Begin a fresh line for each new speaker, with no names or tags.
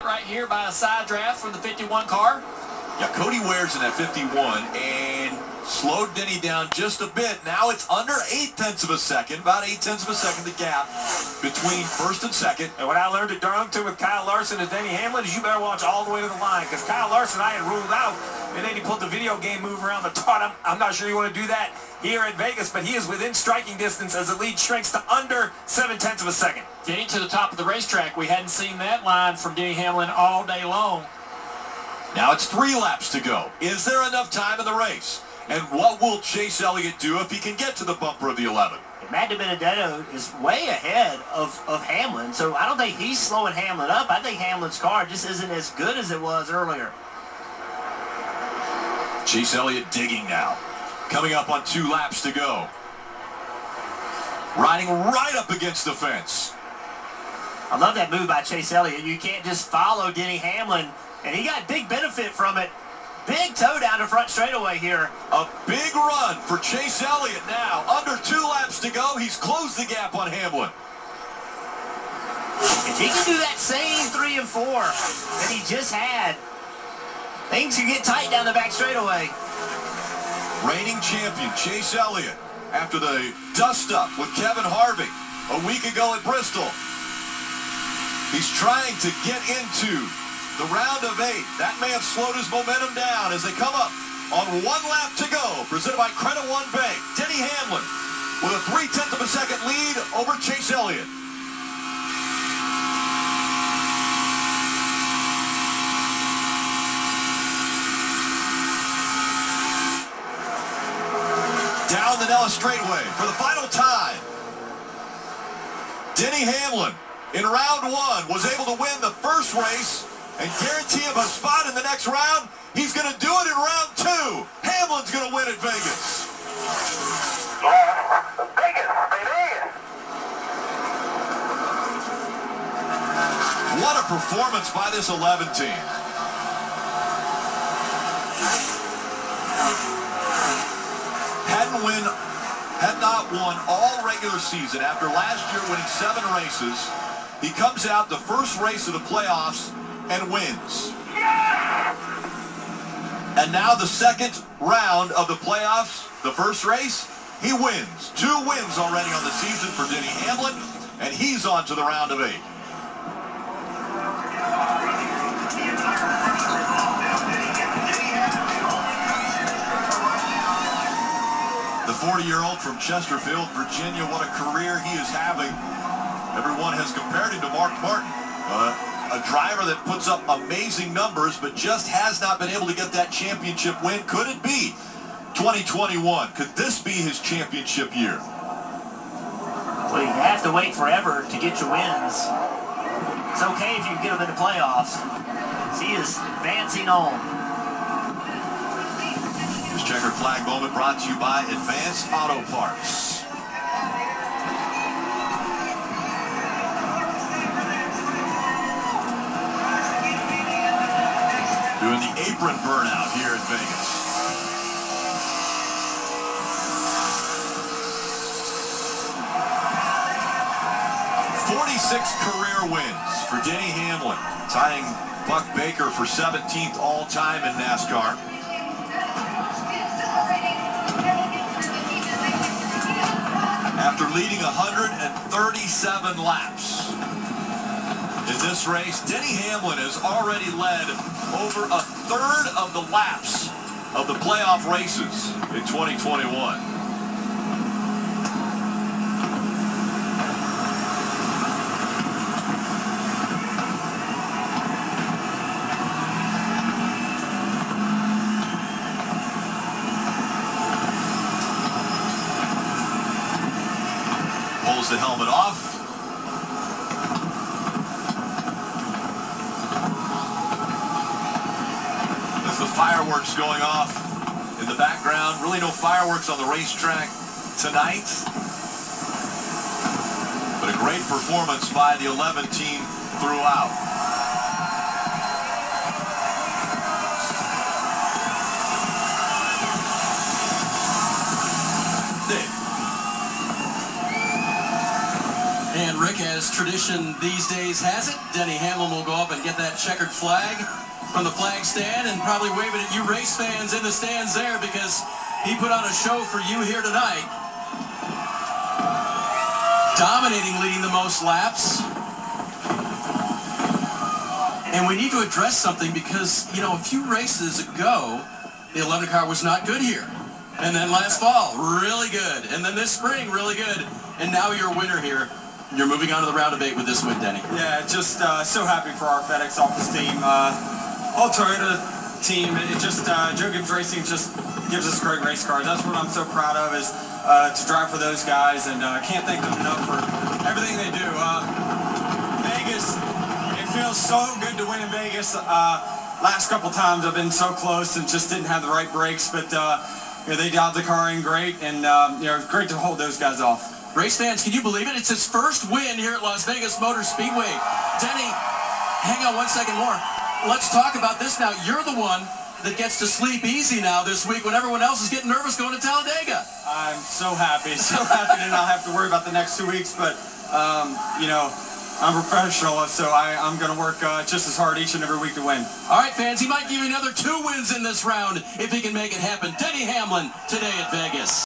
Right here by a side draft from the 51 car.
Yeah, Cody Ware's in that 51 and slowed Denny down just a bit. Now it's under 0.8 of a second, about 0.8 of a second, the gap between first and second.
And what I learned at Darlington with Kyle Larson and Denny Hamlin is you better watch all the way to the line, because Kyle Larson I had ruled out, and then he pulled the video game move around the top. I'm not sure you want to do that here at Vegas, but he is within striking distance as the lead shrinks to under 0.7 of a second.
Getting to the top of the racetrack, we hadn't seen that line from Denny Hamlin all day long.
Now it's 3 laps to go. Is there enough time in the race? And what will Chase Elliott do if he can get to the bumper of the 11?
Matt DiBenedetto is way ahead of Hamlin, so I don't think he's slowing Hamlin up. I think Hamlin's car just isn't as good as it was earlier.
Chase Elliott digging now. Coming up on 2 laps to go. Riding right up against the fence.
I love that move by Chase Elliott. You can't just follow Denny Hamlin, and he got big benefit from it. Big toe down the front straightaway here.
A big run for Chase Elliott now. Under 2 laps to go. He's closed the gap on Hamlin.
If he can do that same 3 and 4 that he just had, things can get tight down the back straightaway.
Reigning champion Chase Elliott after the dust-up with Kevin Harvick a week ago at Bristol. He's trying to get into the round of 8. That man slowed his momentum down as they come up on 1 lap to go. Presented by Credit One Bank. Denny Hamlin with a 0.3 of a second lead over Chase Elliott. Down the Nellis straightaway for the final time. Denny Hamlin in round 1 was able to win the first race and guarantee him a spot in the next round. He's going to do it in round 2. Hamlin's going to win at Vegas.
Vegas, baby!
What a performance by this 11 team. Had not won all regular season after last year winning 7 races. He comes out the first race of the playoffs and wins. And now the second round of the playoffs, the first race, he wins. 2 wins already on the season for Denny Hamlin, and he's on to the round of 8. The 40-year-old from Chesterfield, Virginia, what a career he is having. Everyone has compared him to Mark Martin, a driver that puts up amazing numbers, but just has not been able to get that championship win. Could it be 2021? Could this be his championship year?
Well, you have to wait forever to get your wins. It's okay if you get them in the playoffs. He is advancing on.
This checkered flag moment brought to you by Advanced Auto Parts. Doing the apron burnout here in Vegas. Career wins for Denny Hamlin, tying Buck Baker for 17th all-time in NASCAR. After leading 137 laps in this race, Denny Hamlin has already led over a third of the laps of the playoff races in 2021. Pulls the helmet off. As the fireworks going off in the background. Really no fireworks on the racetrack tonight. But a great performance by the 11 team throughout.
And Rick has
as tradition these days has it, Denny Hamlin will go up and get that checkered flag from the flag stand and probably wave it at you race fans in the stands there, because he put on a show for you here tonight. Dominating, leading the most laps. And we need to address something because, you know, a few races ago, the 11 car was not good here. And then last fall, really good. And then this spring, really good. And now you're a winner here. You're moving on to the round of 8 with this win, Denny.
Yeah, just so happy for our FedEx office team. All Toyota team, it just, Joe Gibbs Racing just gives us great race cars. That's what I'm so proud of, is to drive for those guys, and I can't thank them enough for everything they do. Vegas, it feels so good to win in Vegas. Last couple times I've been so close and just didn't have the right brakes, but you know, they dialed the car in great, and you know, it's great to hold those guys off.
Race fans, can you believe it? It's his first win here at Las Vegas Motor Speedway. Denny, hang on 1 second more. Let's talk about this now. You're the one that gets to sleep easy now this week when everyone else is getting nervous going to Talladega.
I'm so happy to not have to worry about the next 2 weeks, but you know, I'm a professional, so I'm going to work just as hard each and every week to win.
All right, fans, he might give you another 2 wins in this round if he can make it happen. Denny Hamlin today at Vegas.